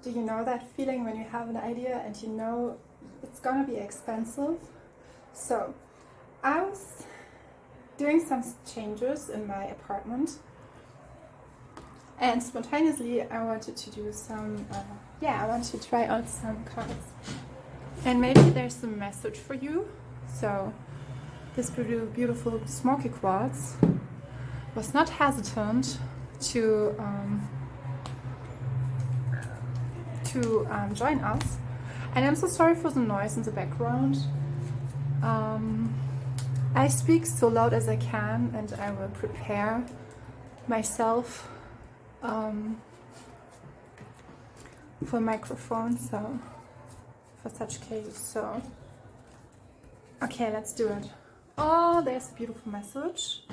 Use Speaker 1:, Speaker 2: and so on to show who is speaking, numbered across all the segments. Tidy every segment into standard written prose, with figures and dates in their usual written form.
Speaker 1: Do you know that feeling when you have an idea and you know it's gonna be expensive? So I was doing some changes in my apartment, and spontaneously I wanted to do some, I wanted to try out some cards. And maybe there's a message for you. So this beautiful smoky quartz was not hesitant to join us. And I'm so sorry for the noise in the background. I speak so loud as I can, and I will prepare myself for microphone, so for such cases. So okay, let's do it. Oh, there's a beautiful message.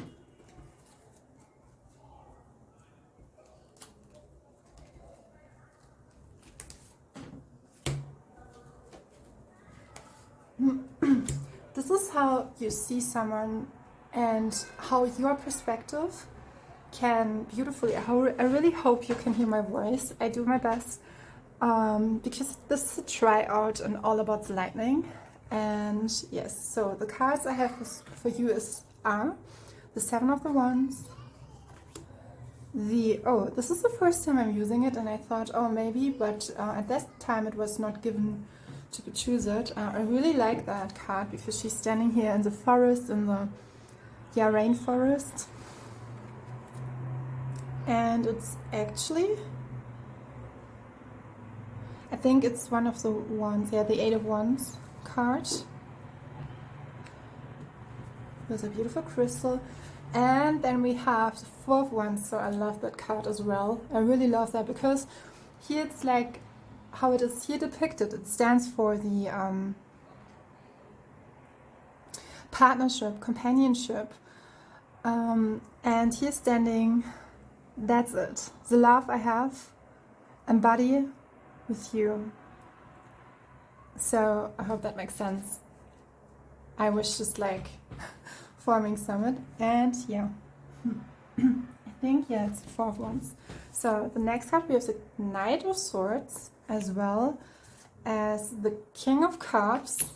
Speaker 1: This is how you see someone and how your perspective can beautifully, I really hope you can hear my voice. I do my best because this is a tryout and all about the lightning. And yes, so the cards I have for you are the Seven of the Wands, this is the first time I'm using it, and I thought, oh, maybe, but at that time it was not given to choose it. I really like that card because she's standing here in the forest, in the rainforest, and it's actually, I think it's one of the wands, the Eight of Wands card with a beautiful crystal. And then we have the Four of Wands, so I love that card as well. I really love that because here it's like how it is here depicted. It stands for the partnership, companionship, and here standing, that's it. The love I have embody with you. So I hope that makes sense. I was just like forming summit, and I think it's the Four of Wands. So the next card we have the Knight of Swords, as well as the King of Cups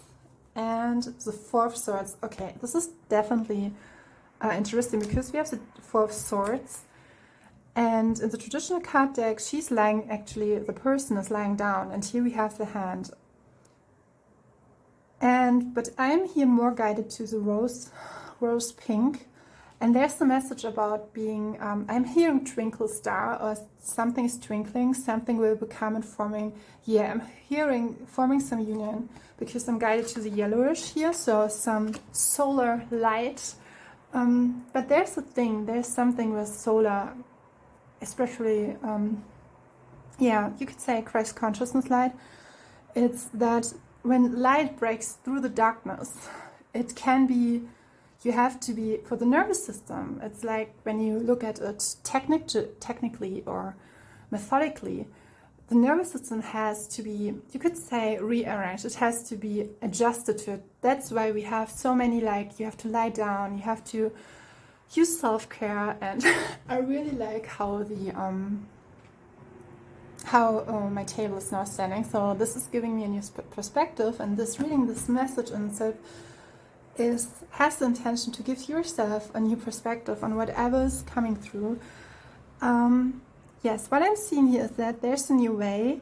Speaker 1: and the Four of Swords. Okay, this is definitely interesting because we have the Four of Swords, and in the traditional card deck she's lying, actually the person is lying down, and here we have the hand. But I'm here more guided to the rose pink, and there's the message about being, I'm hearing twinkle star, or something is twinkling, something will become and forming. I'm hearing forming some union because I'm guided to the yellowish here, so some solar light. But there's a thing, there's something with solar, especially, you could say Christ consciousness light. It's that when light breaks through the darkness, it can be, you have to be, for the nervous system, it's like when you look at it technically or methodically, the nervous system has to be, you could say, rearranged. It has to be adjusted to it. That's why we have so many, like, you have to lie down, you have to use self-care, and I really like how the my table is now standing. So this is giving me a new perspective, and this reading this message in itself has the intention to give yourself a new perspective on whatever is coming through. Yes, what I'm seeing here is that there's a new way,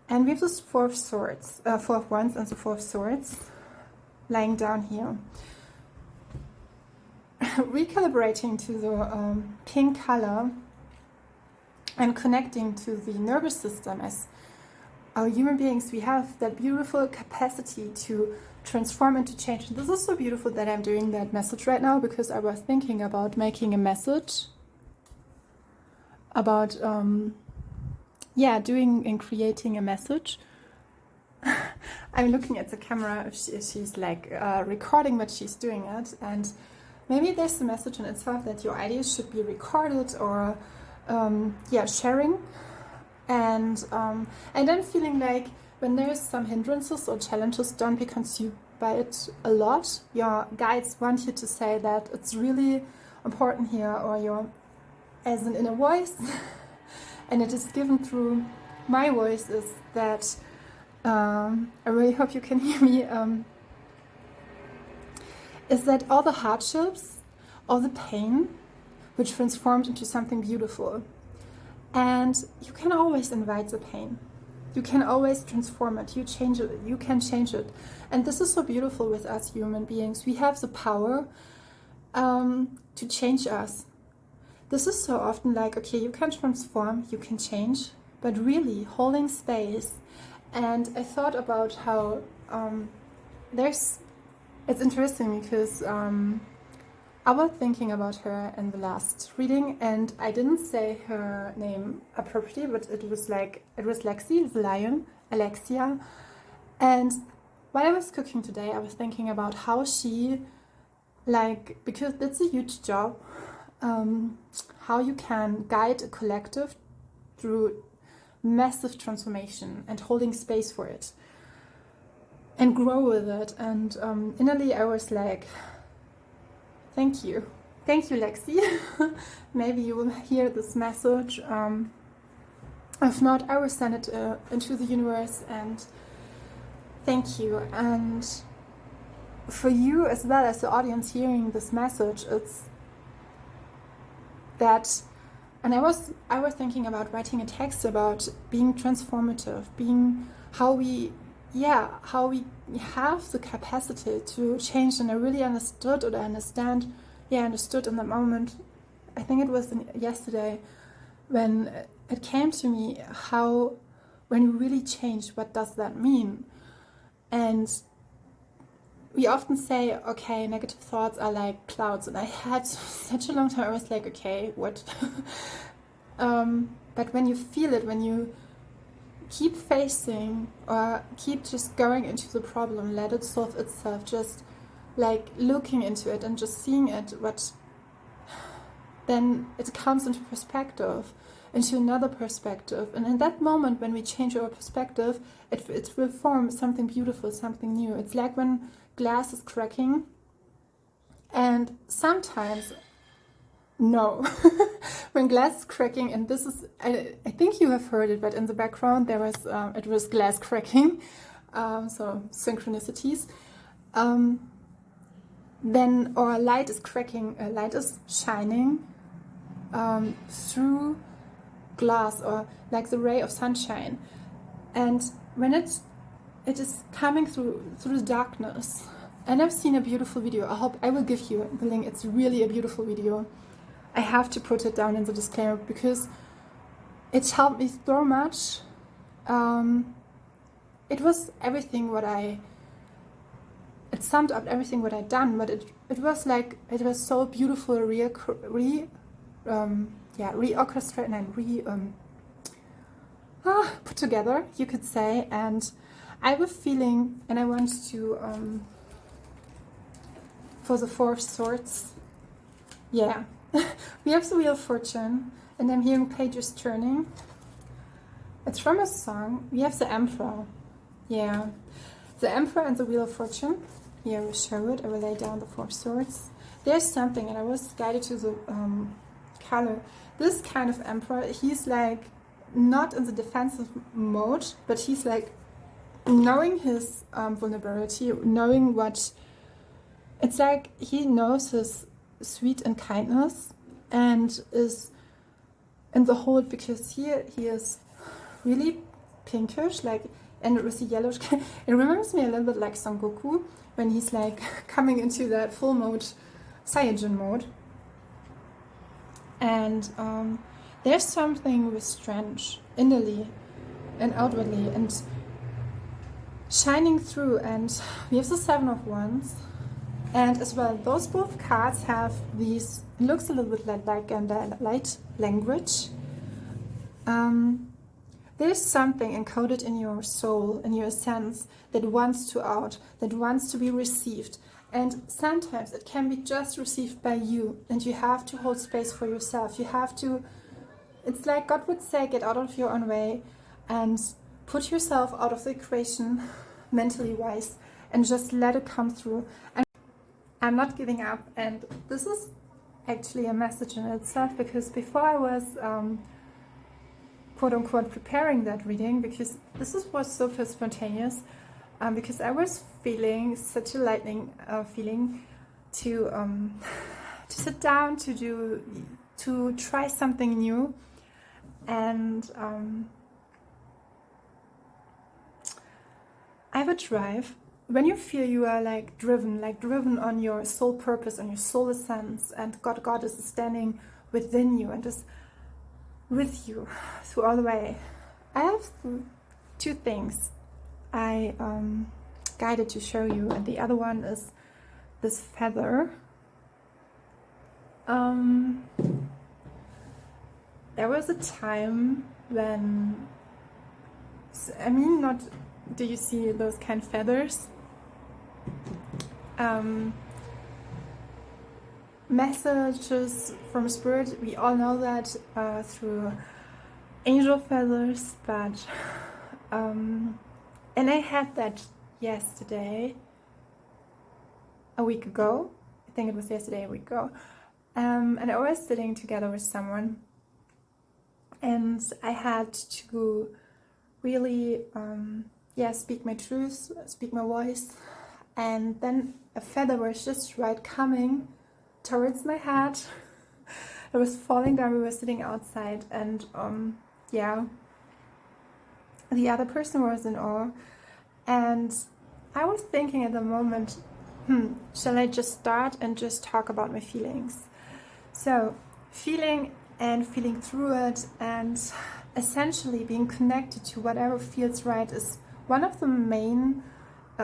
Speaker 1: and we have this Four of Swords, Four of Wands and the Four of Swords lying down here. Recalibrating to the pink color and connecting to the nervous system. As our human beings, we have that beautiful capacity to transform and to change. And this is so beautiful that I'm doing that message right now, because I was thinking about making a message about doing and creating a message. I'm looking at the camera if she's like recording, but she's doing it, and maybe there's a message in itself that your ideas should be recorded or sharing. And I'm feeling like when there's some hindrances or challenges, don't be consumed by it a lot. Your guides want you to say that it's really important here, or your as an inner voice, and it is given through my voice is that I really hope you can hear me, is that all the hardships, all the pain, were transformed into something beautiful. And you can always invite the pain. You can always transform it. You change it. You can change it. And this is so beautiful with us human beings. We have the power to change us. This is so often like, okay, you can transform, you can change, but really holding space. And I thought about how it's interesting because I was thinking about her in the last reading, and I didn't say her name appropriately, but it was Lexi, the lion, Alexia. And while I was cooking today, I was thinking about how she, because it's a huge job, how you can guide a collective through massive transformation and holding space for it and grow with it. And innerly I was like, thank you, Lexi. Maybe you will hear this message. If not, I will send it into the universe, and thank you. And for you as well as the audience hearing this message, it's that, and I was thinking about writing a text about being transformative, being how we have the capacity to change. And I really understood in the moment, I think it was yesterday, when it came to me, how when you really change, what does that mean? And we often say, okay, negative thoughts are like clouds, and I had such a long time, I was like, okay, what? But when you feel it, when you keep facing or keep just going into the problem, let it solve itself, just like looking into it and just seeing it, then it comes into perspective, into another perspective. And in that moment, when we change our perspective, it will form something beautiful, something new. It's like when glass is cracking, and sometimes, no, when glass is cracking, and this is, I think you have heard it, but in the background there was, it was glass cracking, so synchronicities. Then our light is cracking, light is shining through glass, or like the ray of sunshine. And when it is coming through the darkness, and I've seen a beautiful video, I hope I will give you the link, it's really a beautiful video. I have to put it down in the disclaimer because it helped me so much. It was everything it summed up everything what I'd done, but it was like, it was so beautiful, reorchestrated and put together, you could say. And I was feeling, and I want to, for the Four of Swords, yeah, we have the Wheel of Fortune, and I'm hearing pages turning. It's from a song. We have the Emperor, yeah, the Emperor and the Wheel of Fortune. Here we show it. I will lay down the Four of Swords. There's something, and I was guided to the color. This kind of Emperor, he's like not in the defensive mode, but he's like knowing his vulnerability, knowing what, it's like he knows his sweet and kindness, and is in the hold, because here he is really pinkish, like, and with the yellowish. It reminds me a little bit like Son Goku when he's like coming into that full mode, Saiyajin mode. And there's something with strange innerly and outwardly and shining through. And we have the Seven of Wands, and as well those both cards have these, it looks a little bit like light language. There's something encoded in your soul, in your sense, that wants to out, that wants to be received. And sometimes it can be just received by you, and you have to hold space for yourself. You have to, it's like God would say, get out of your own way and put yourself out of the equation, mentally wise, and just let it come through. And I'm not giving up. And this is actually a message in itself, because before I was quote-unquote preparing that reading, because this was so spontaneous, because I was feeling such a lightning feeling to sit down, to try something new. And I would drive. When you feel you are like driven on your soul purpose, on your soul essence, and God is standing within you and is with you through all the way. I have two things I guided to show you, and the other one is this feather. There was a time when, I mean, not, do you see those kind of feathers? Messages from spirit, we all know that through angel feathers, but and I had that yesterday, a week ago. I think it was yesterday, a week ago. And I was sitting together with someone, and I had to really speak my truth, speak my voice, and then a feather was just right coming towards my head. It was falling down. We were sitting outside, and the other person was in awe, and I was thinking at the moment, shall I just start and just talk about my feelings? So feeling and feeling through it, and essentially being connected to whatever feels right, is one of the main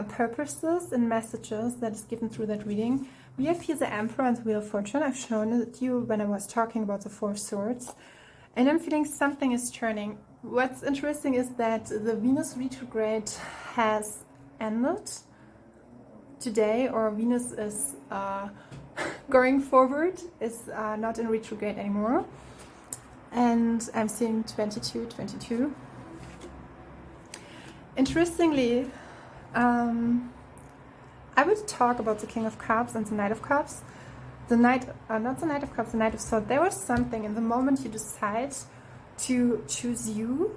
Speaker 1: purposes and messages that is given through that reading. We have here the Emperor and the Wheel of Fortune. I've shown it to you when I was talking about the Four Swords, and I'm feeling something is turning. What's interesting is that the Venus retrograde has ended today, or Venus is going forward, is not in retrograde anymore, and I'm seeing 22. Interestingly, I would talk about the King of Cups and the Knight of Cups. The Knight, not the Knight of Cups, the Knight of Swords. There was something in the moment you decide to choose you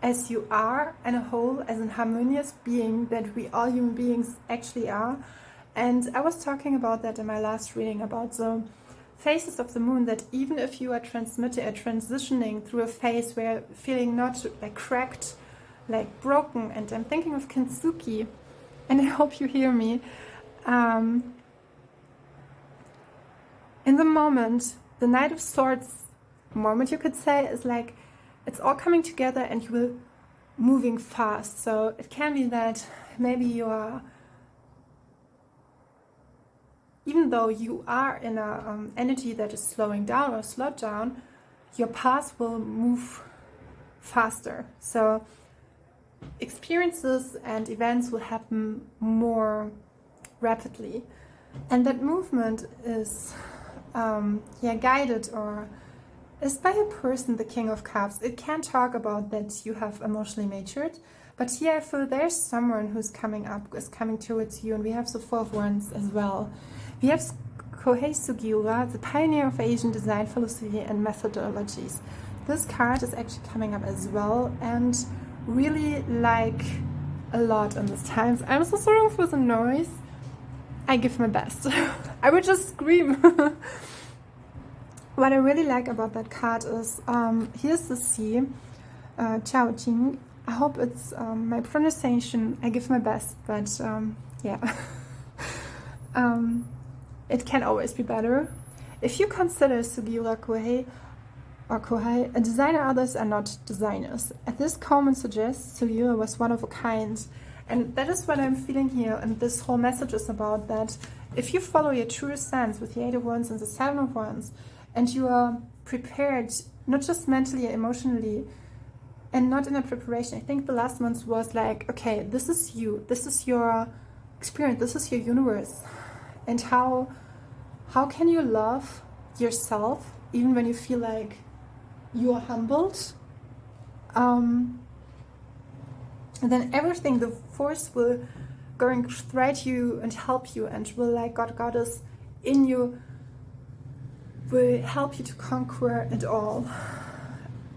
Speaker 1: as you are, and a whole, as a harmonious being that we all human beings actually are. And I was talking about that in my last reading, about the phases of the moon, that even if you are transitioning through a phase where you're feeling not like cracked, like broken, and I'm thinking of Kintsugi, and I hope you hear me. In the moment, the Knight of Swords moment, you could say, is like it's all coming together and you will moving fast. So it can be that maybe you are, even though you are in a energy that is slowing down or slowed down, your path will move faster. So experiences and events will happen more rapidly, and that movement is guided or is by a person, the King of Cups. It can talk about that you have emotionally matured, but here I feel there's someone who's coming up, is coming towards you. And we have the Four of Wands as well. We have Kohei Sugiura, the pioneer of Asian design philosophy and methodologies. This card is actually coming up as well, and really like a lot in this times. I'm so sorry for the noise. I give my best. I would just scream. What I really like about that card is here's the sea, Chao Jing. I hope it's my pronunciation. I give my best, but it can always be better. If you consider Sugiura Kohei or Kohei a designer, others are not designers. At this comment suggests Sugiura was one of a kind. And that is what I'm feeling here, and this whole message is about that. If you follow your true sense with the Eight of Wands and the Seven of Wands, and you are prepared, not just mentally, emotionally, and not in a preparation. I think the last month was like, okay, this is you, this is your experience, this is your universe. And how can you love yourself even when you feel like you are humbled? And then everything, the force will going thread you and help you, and will like Goddess in you will help you to conquer it all.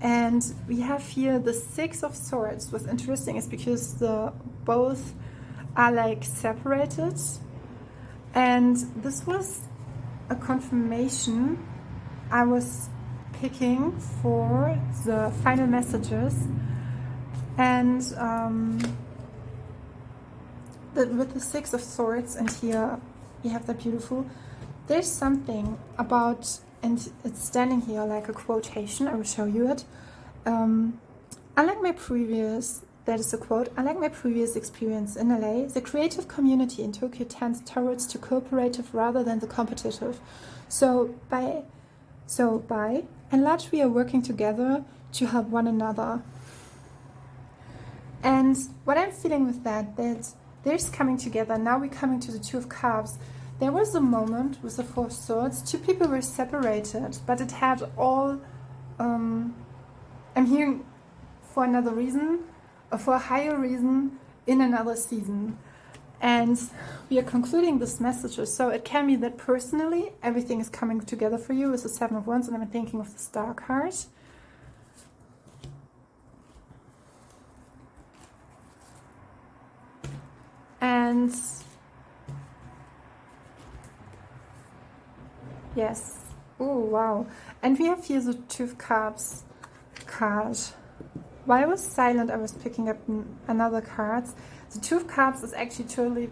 Speaker 1: And we have here the Six of Swords. What's interesting is because the both are like separated, and this was a confirmation I was picking for the final messages. And with the Six of Swords, and here you have that beautiful, there's something about, and it's standing here like a quotation, I will show you it. Unlike my previous, that is a quote, unlike my previous experience in LA, the creative community in Tokyo tends towards the cooperative rather than the competitive. So by and large, we are working together to help one another. And what I'm feeling with that there's coming together. Now we're coming to the Two of Cups. There was a moment with the Four of Swords, two people were separated, but it had all, I'm hearing for another reason, or for a higher reason in another season. And we are concluding this message. So it can be that personally everything is coming together for you with the Seven of Wands, and I'm thinking of the Star card. And yes, oh wow, and we have here the Two of Cups card. While I was silent, I was picking up another card. The Two of Cups is actually totally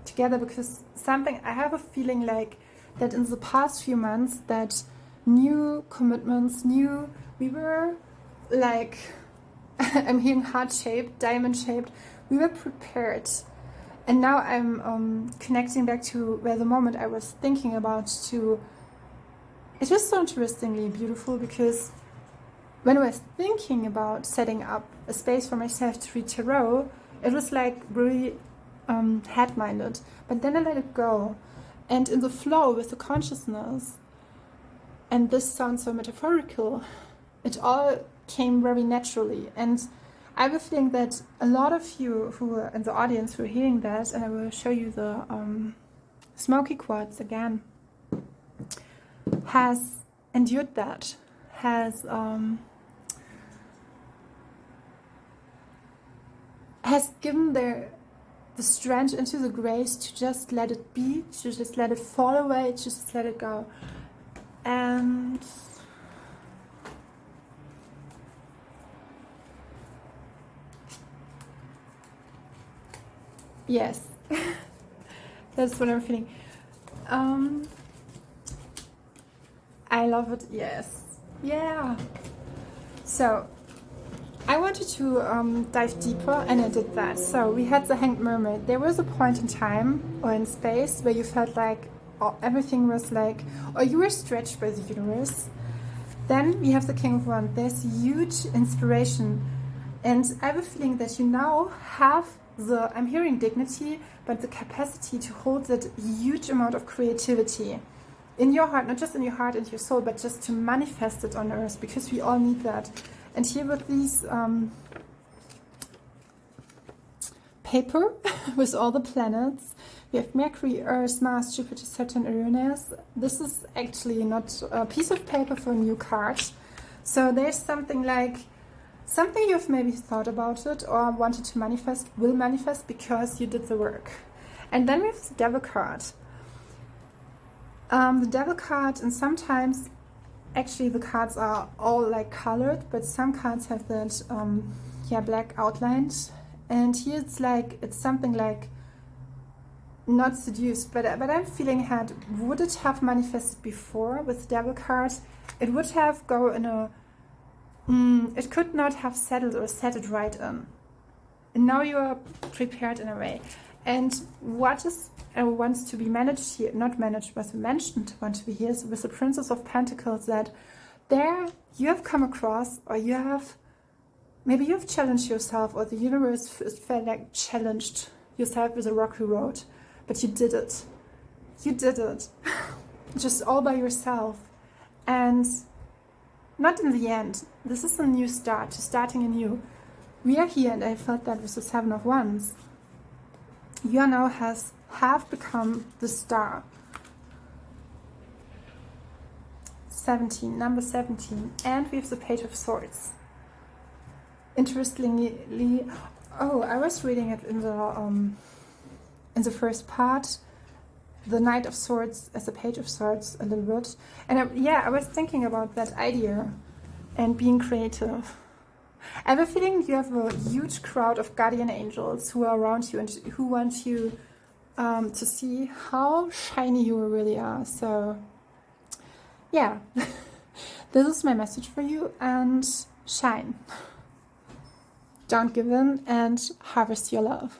Speaker 1: together because something, I have a feeling like that in the past few months that new commitments, we were like, I'm hearing heart-shaped, diamond-shaped, we were prepared. And now I'm connecting back to where the moment I was thinking about to, it was so interestingly beautiful because when I was thinking about setting up a space for myself to read tarot, it was like really head-minded, but then I let it go. And in the flow with the consciousness, and this sounds so metaphorical, it all came very naturally. And I have a feeling that a lot of you who are in the audience who are hearing that, and I will show you the smoky quartz again, has endured that, has given the strength into the grace to just let it be, to just let it fall away, to just let it go. And yes, that's what I'm feeling. I love it, yes. Yeah. So I wanted to dive deeper, and I did that. So we had the Hanged Mermaid. There was a point in time or in space where you felt like everything was like, or you were stretched by the universe. Then we have the King of Wands. There's huge inspiration. And I have a feeling that you now have the, I'm hearing dignity, but the capacity to hold that huge amount of creativity in your heart, not just in your heart and your soul, but just to manifest it on earth, because we all need that. And here with these paper with all the planets, we have Mercury, Earth, Mars, Jupiter, Saturn, Uranus. This is actually not a piece of paper for a new card. So there's something like, something you've maybe thought about it or wanted to manifest, will manifest because you did the work. And then we have the Devil card. The Devil card, and sometimes actually the cards are all like colored, but some cards have that black outlines. And here it's like, it's something like not seduced, but I'm feeling had, would it have manifested before with the Devil card? It would have go in a, it could not have settled or set it right in. And now you are prepared in a way. And what is wants to be managed here, not managed, but mentioned, want to be here, is with the Princess of Pentacles, that there you have come across, or you have, maybe you've challenged yourself, or the universe felt like challenged yourself with a rocky road, but you did it. You did it. Just all by yourself. And not in the end. This is a new start, starting anew. We are here, and I felt that with the Seven of Wands. You are now have become the star. 17, number 17, and we have the Page of Swords. Interestingly, oh, I was reading it in the first part, the Knight of Swords as a Page of Swords a little bit, and I was thinking about that idea and being creative. I have a feeling you have a huge crowd of guardian angels who are around you and who want you to see how shiny you really are. So yeah, this is my message for you, and shine. Don't give in and harvest your love.